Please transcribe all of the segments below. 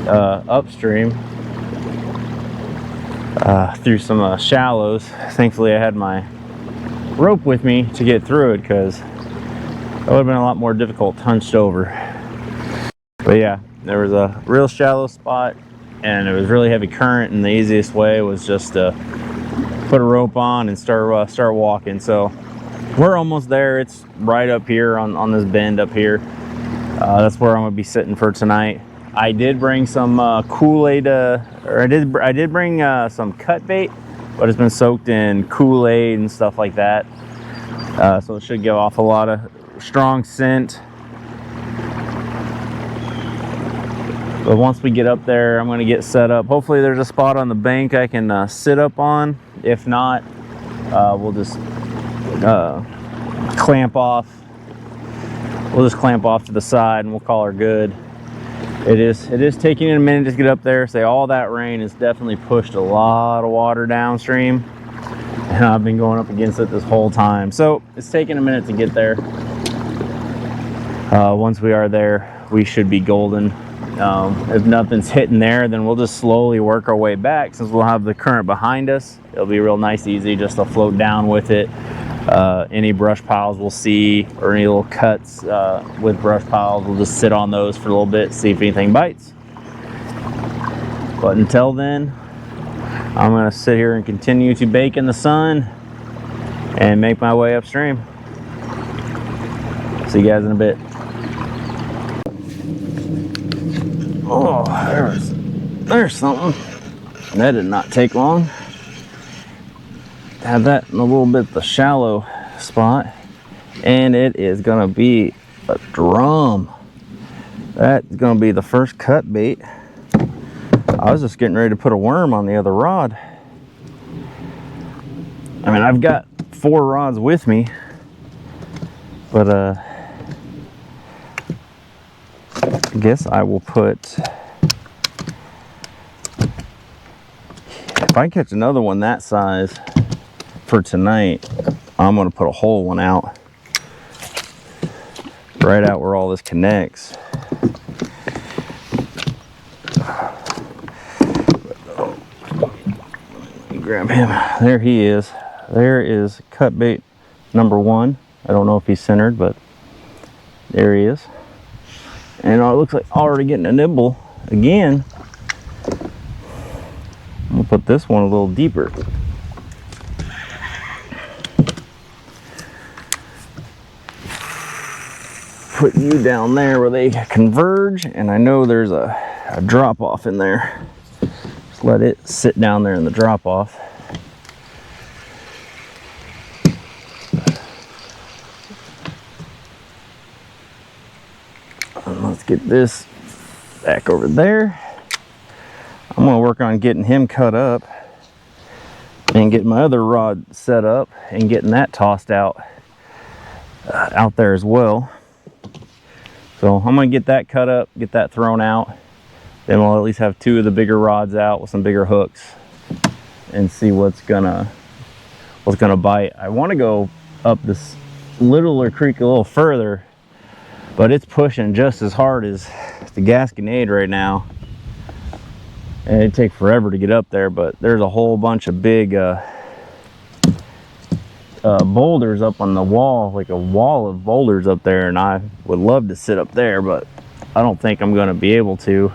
upstream through some shallows. Thankfully I had my rope with me to get through it, because it would have been a lot more difficult hunched over. But yeah, there was a real shallow spot and it was really heavy current, and the easiest way was just to put a rope on and start walking. So we're almost there. It's right up here on this bend up here. That's where I'm gonna be sitting for tonight. I did bring some Kool-Aid, or I did bring some cut bait, but it's been soaked in Kool-Aid and stuff like that. So it should give off a lot of strong scent. But once we get up there, I'm gonna get set up. Hopefully there's a spot on the bank I can sit up on. If not, we'll just clamp off. We'll just clamp off to the side and we'll call her good. It is taking a minute to get up there. Say all that rain has definitely pushed a lot of water downstream, and I've been going up against it this whole time. So it's taking a minute to get there. Once we are there, we should be golden. If nothing's hitting there, then we'll just slowly work our way back. Since we'll have the current behind us, it'll be real nice, easy just to float down with it. Any brush piles we'll see, or any little cuts with brush piles, we'll just sit on those for a little bit, see if anything bites. But until then, I'm gonna sit here and continue to bake in the sun and make my way upstream. See you guys in a bit. Oh, there's something. That did not take long. Had that in a little bit the shallow spot, and it is gonna be a drum. That's gonna be the first cut bait. I was just getting ready to put a worm on the other rod. I mean, I've got 4 rods with me, but I guess I will put, if I catch another one that size for tonight, I'm gonna put a whole one out, right out where all this connects. Let me grab him. There he is. There is cut bait number 1. I don't know if he's centered, but there he is. And it looks like already getting a nibble again. I'm gonna put this one a little deeper. Put you down there where they converge, and I know there's a drop off in there. Just let it sit down there in the drop off. And let's get this back over there. I'm gonna work on getting him cut up and getting my other rod set up and getting that tossed out there as well. So I'm gonna get that cut up, get that thrown out. Then we'll at least have 2 of the bigger rods out with some bigger hooks and see what's gonna bite. I want to go up this littler creek a little further, but it's pushing just as hard as the Gasconade right now. And it'd take forever to get up there, but there's a whole bunch of big boulders up on the wall, like a wall of boulders up there, and I would love to sit up there, but I don't think I'm gonna be able to.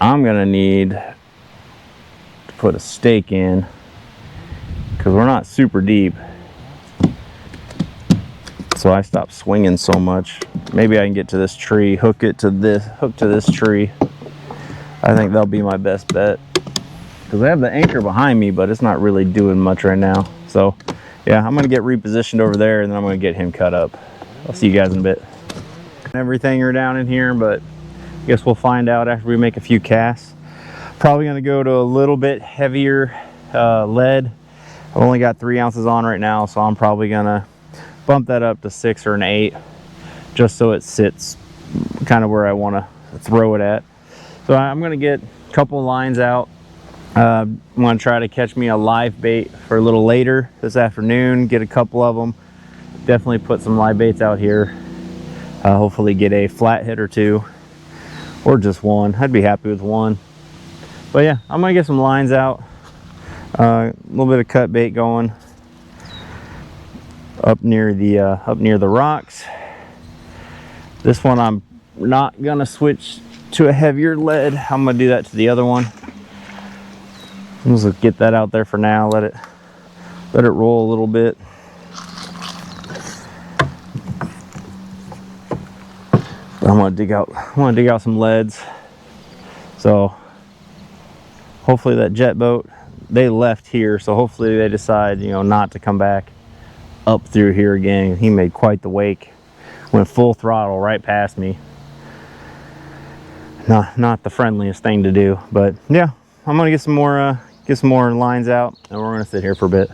I'm gonna need to put a stake in, because we're not super deep, so I stopped swinging so much. Maybe I can get to this tree, hook to this tree. I think that'll be my best bet, because I have the anchor behind me, but it's not really doing much right now. So yeah, I'm gonna get repositioned over there, and then I'm gonna get him cut up. I'll see you guys in a bit. Everything are down in here, but I guess we'll find out after we make a few casts. Probably gonna go to a little bit heavier lead. I've only got 3 ounces on right now, so I'm probably gonna bump that up to 6 or an 8, just so it sits kind of where I want to throw it at. So I'm gonna get a couple of lines out. I'm gonna try to catch me a live bait for a little later this afternoon, get a couple of them. Definitely put some live baits out here. Hopefully get a flathead or 2. or just one. I'd be happy with one. But yeah, I'm gonna get some lines out, a little bit of cut bait going up near the rocks. This one I'm not gonna switch to a heavier lead. I'm gonna do that to the other one. I'm just gonna get that out there for now. Let it roll a little bit. I'm gonna dig out some leads. So hopefully that jet boat, they left here, so hopefully they decide, you know, not to come back up through here again. He made quite the wake, went full throttle right past me. Not the friendliest thing to do, but yeah, I'm gonna get some more lines out, and we're gonna sit here for a bit.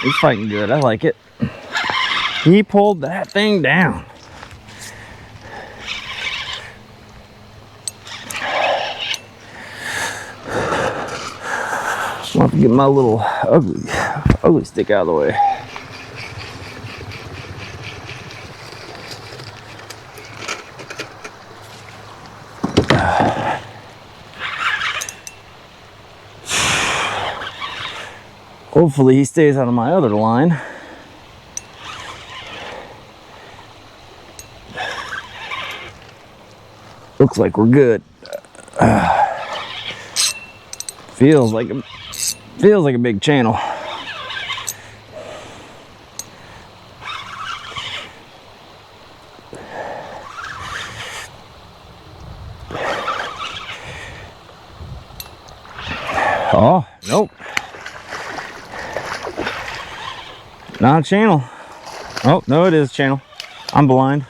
He's fighting good. I like it. He pulled that thing down. I'm gonna have to get my little ugly stick out of the way. Hopefully he stays out of my other line. Looks like we're good. Feels like a big channel. Oh, nope. Not a channel. Oh, no, it is a channel. I'm blind.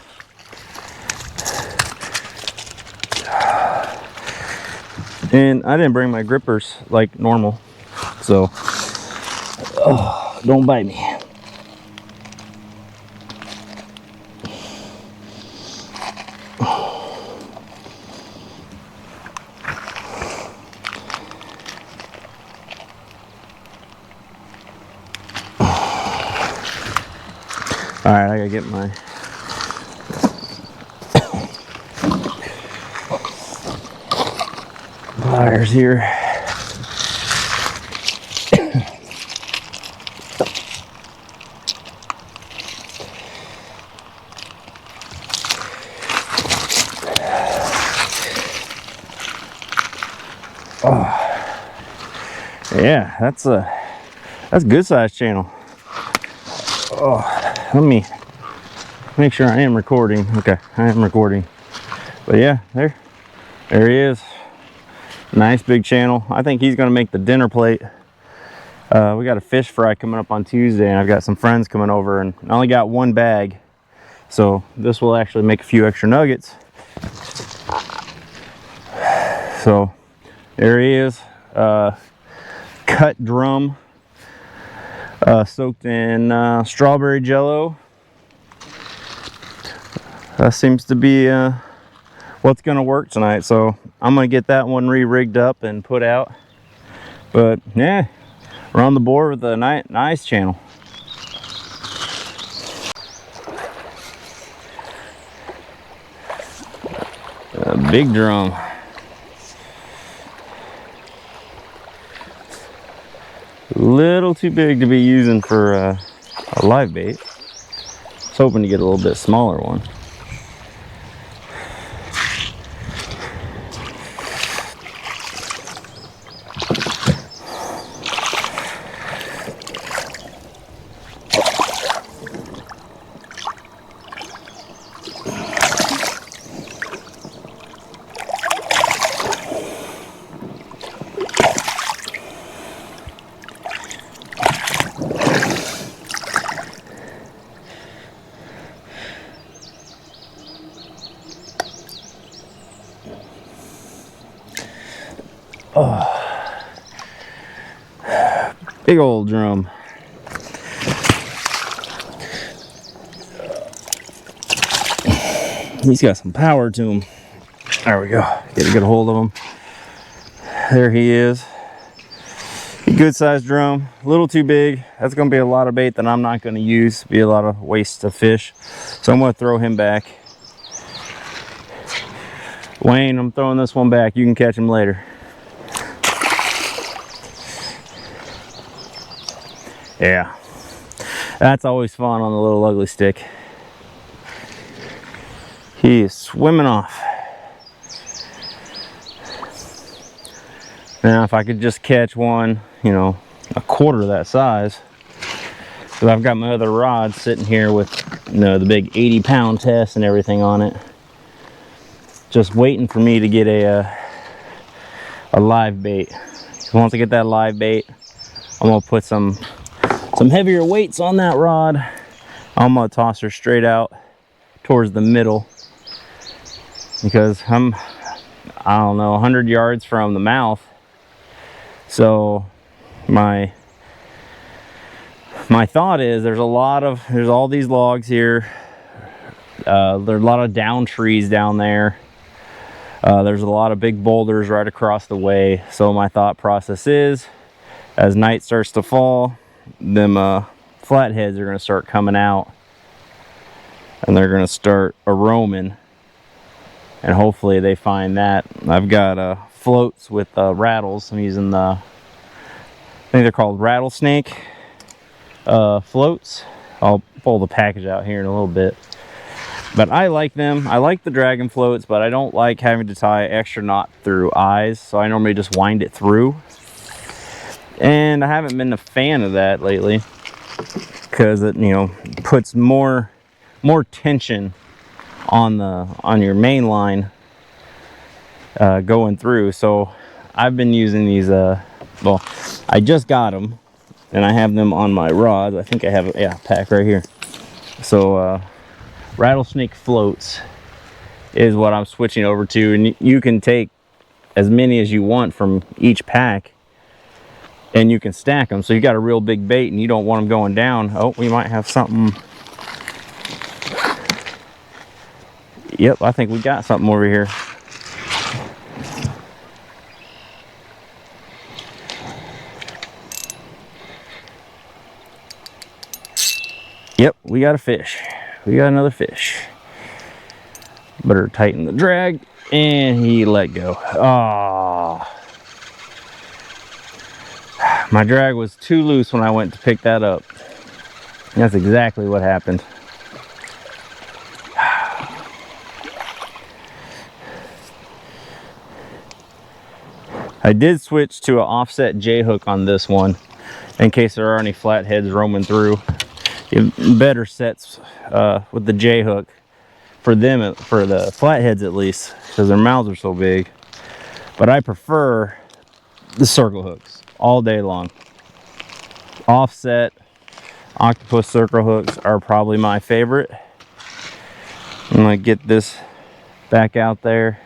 And I didn't bring my grippers like normal. So, oh, don't bite me. All right, I gotta get my pliers here. Oh, yeah, that's a good sized channel. Oh, let me make sure I am recording. Okay, I am recording. But yeah, there he is. Nice big channel. I think he's gonna make the dinner plate. We got a fish fry coming up on Tuesday, and I've got some friends coming over, and I only got one bag, so this will actually make a few extra nuggets. So there he is, cut drum, soaked in strawberry jello. That seems to be what's gonna work tonight. So I'm gonna get that one re-rigged up and put out. But yeah, we're on the board with a nice channel. A big drum. A little too big to be using for a live bait. I was hoping to get a little bit smaller one. Oh, big old drum. He's got some power to him. There we go. Get a good hold of him. There he is. Good sized drum, a little too big. That's gonna be a lot of bait that I'm not gonna use. Be a lot of waste of fish. So I'm gonna throw him back. Wayne, I'm throwing this one back. You can catch him later. Yeah, that's always fun on the little ugly stick. He is swimming off. Now, if I could just catch one, you know, a quarter that size, because I've got my other rod sitting here with, you know, the big 80-pound test and everything on it, just waiting for me to get a live bait. So once I get that live bait, I'm gonna put some heavier weights on that rod. I'm gonna toss her straight out towards the middle, because I don't know, 100 yards from the mouth. So my thought is there's all these logs here. There's a lot of down trees down there. There's a lot of big boulders right across the way. So my thought process is, as night starts to fall, them flatheads are going to start coming out, and they're going to start a-roaming, and hopefully they find that. I've got floats with rattles. I'm using I think they're called rattlesnake floats. I'll pull the package out here in a little bit. But I like them. I like the dragon floats, but I don't like having to tie extra knot through eyes, so I normally just wind it through. And I haven't been a fan of that lately, because it, you know, puts more tension on your main line going through. So I've been using these. Well, I just got them, and I have them on my rods. I think I have a pack right here. So rattlesnake floats is what I'm switching over to, and you can take as many as you want from each pack, and you can stack them. So you got a real big bait and you don't want them going down. Oh, we might have something. Yep, I think we got something over here. Yep, we got a fish. We got another fish. Better tighten the drag, and he let go. Ah, my drag was too loose when I went to pick that up. That's exactly what happened. I did switch to an offset J hook on this one in case there are any flatheads roaming through. Better sets with the J hook for them, for the flatheads at least, because their mouths are so big. But I prefer the circle hooks all day long. Offset octopus circle hooks are probably my favorite. I'm gonna get this back out there.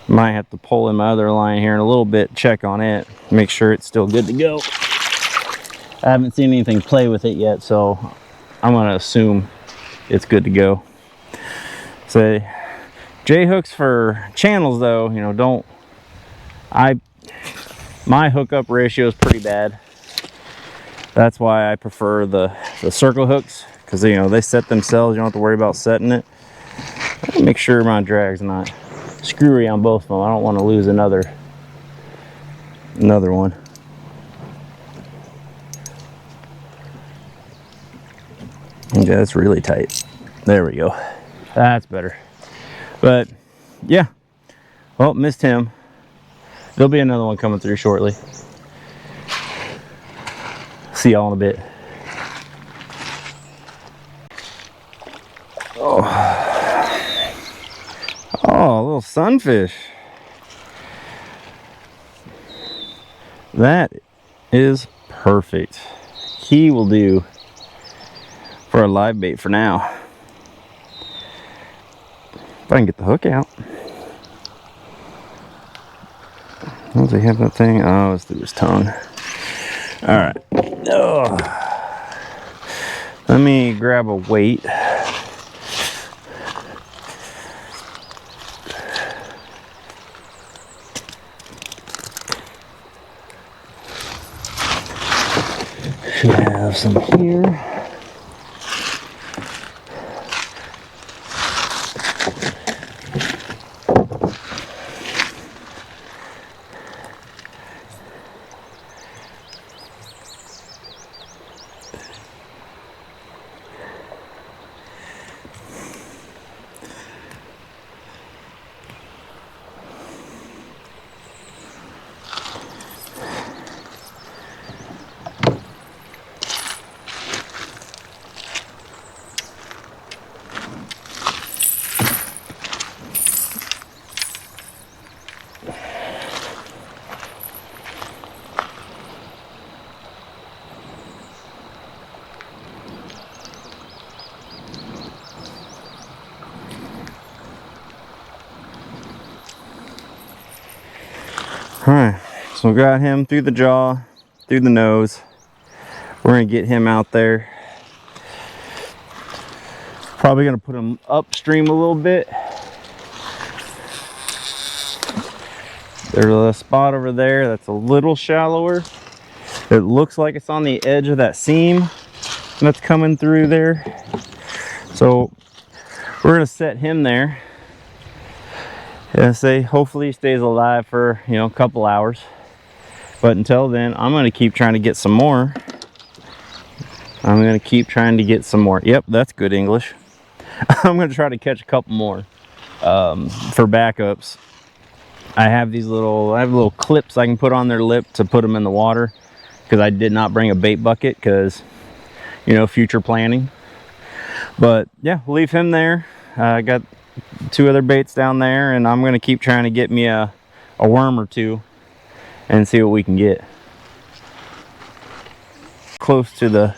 Might have to pull in my other line here in a little bit, check on it, make sure it's still good to go. I haven't seen anything play with it yet, so I'm gonna assume it's good to go. So J hooks for channels though, you know, my hookup ratio is pretty bad. That's why I prefer the circle hooks, because you know they set themselves. You don't have to worry about setting it. Make sure my drag's not screwy on both of them. I don't want to lose another one. Okay, that's really tight. There we go. That's better. But yeah, well, missed him. There'll be another one coming through shortly. See y'all in a bit. Oh, a little sunfish. That is perfect. He will do for a live bait for now. If I can get the hook out. Does he have that thing? Oh, it's through his tongue. All right. Oh. Let me grab a weight. some here. All right, so we got him through the jaw, through the nose. We're gonna get him out there. Probably gonna put him upstream a little bit. There's a spot over there that's a little shallower. It looks like it's on the edge of that seam that's coming through there. So we're gonna set him there. And say hopefully he stays alive for, you know, a couple hours. But until then, I'm gonna keep trying to get some more. Yep, that's good English. I'm gonna try to catch a couple more for backups. I have little clips I can put on their lip to put them in the water, because I did not bring a bait bucket because, you know, future planning. But yeah, we'll leave him there. I got 2 other baits down there, and I'm gonna keep trying to get me a worm or 2 and see what we can get. Close to the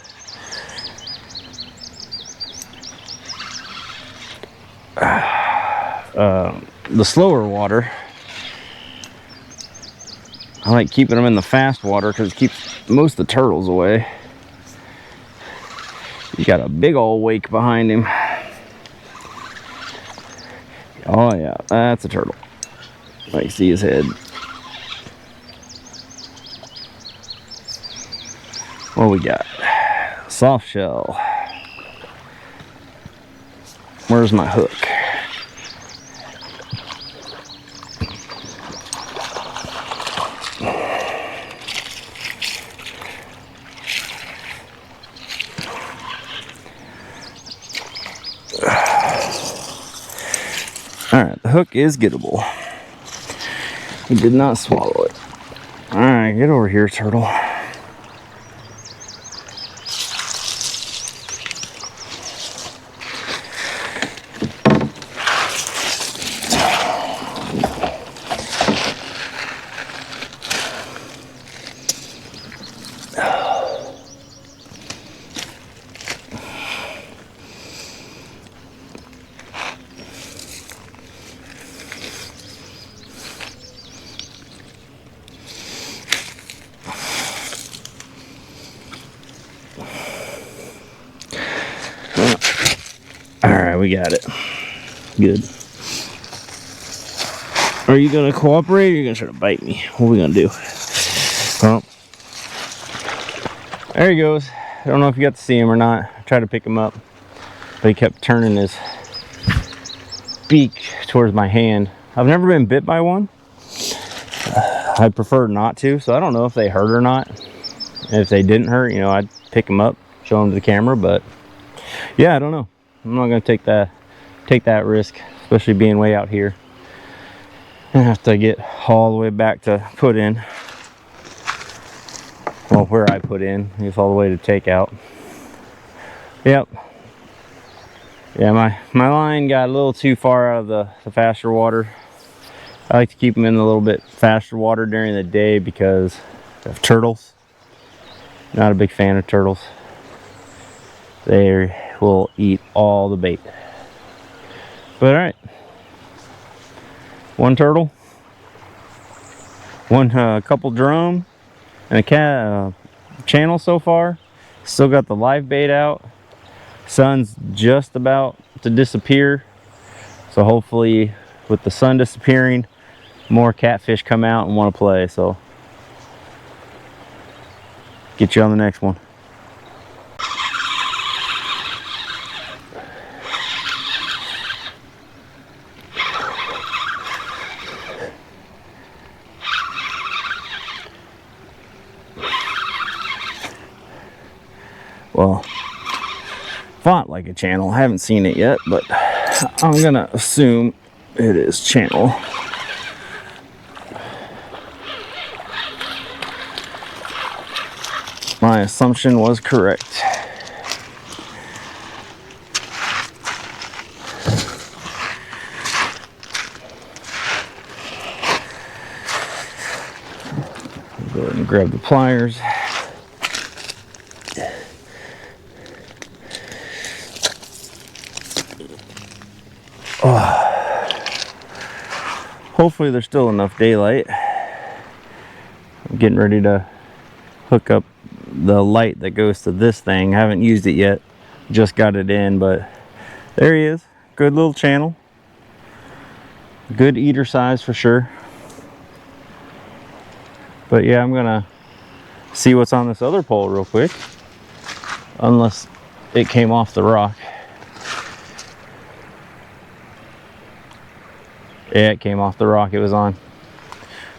slower water. I like keeping them in the fast water because it keeps most of the turtles away. He's got a big old wake behind him. Oh yeah, that's a turtle. I can see his head. What we got? Soft shell. Where's my hook? Alright, the hook is gettable. He did not swallow it. Alright, get over here, turtle. Alright, we got it. Good. Are you gonna cooperate or are you gonna try to bite me? What are we gonna do? Well, there he goes. I don't know if you got to see him or not. I tried to pick him up, but he kept turning his beak towards my hand. I've never been bit by one. I prefer not to, so I don't know if they hurt or not. And if they didn't hurt, you know, I'd pick them up, show them to the camera, but yeah, I don't know. I'm not gonna take that risk, especially being way out here. I have to get all the way back to put in. Well, where I put in, I guess all the way to take out. Yep. Yeah, my line got a little too far out of the faster water. I like to keep them in a little bit faster water during the day because of turtles. Not a big fan of turtles. They will eat all the bait. But all right, one turtle, one couple drum, and a channel so far. Still got the live bait out. Sun's just about to disappear, so hopefully with the sun disappearing, more catfish come out and want to play. So get you on the next one. font like a channel. I haven't seen it yet, but I'm gonna assume it is channel. My assumption was correct. Go ahead and grab the pliers. Hopefully there's still enough daylight. I'm getting ready to hook up the light that goes to this thing. I haven't used it yet, just got it in, but there he is. Good little channel. Good eater size for sure. But yeah, I'm gonna see what's on this other pole real quick, unless it came off the rock. Yeah, it came off the rock it was on.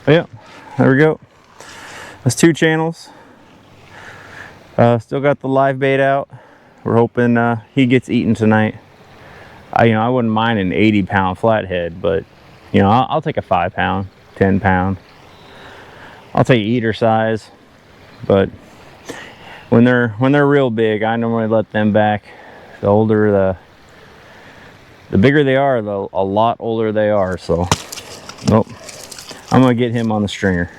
But yeah, there we go. That's 2 channels. Still got the live bait out. We're hoping he gets eaten tonight. I wouldn't mind an 80-pound flathead, but I'll take a 5-pound, 10-pound. I'll take eater size, but when they're real big, I normally let them back. The older the bigger they are, a lot older they are. So, nope, I'm gonna get him on the stringer.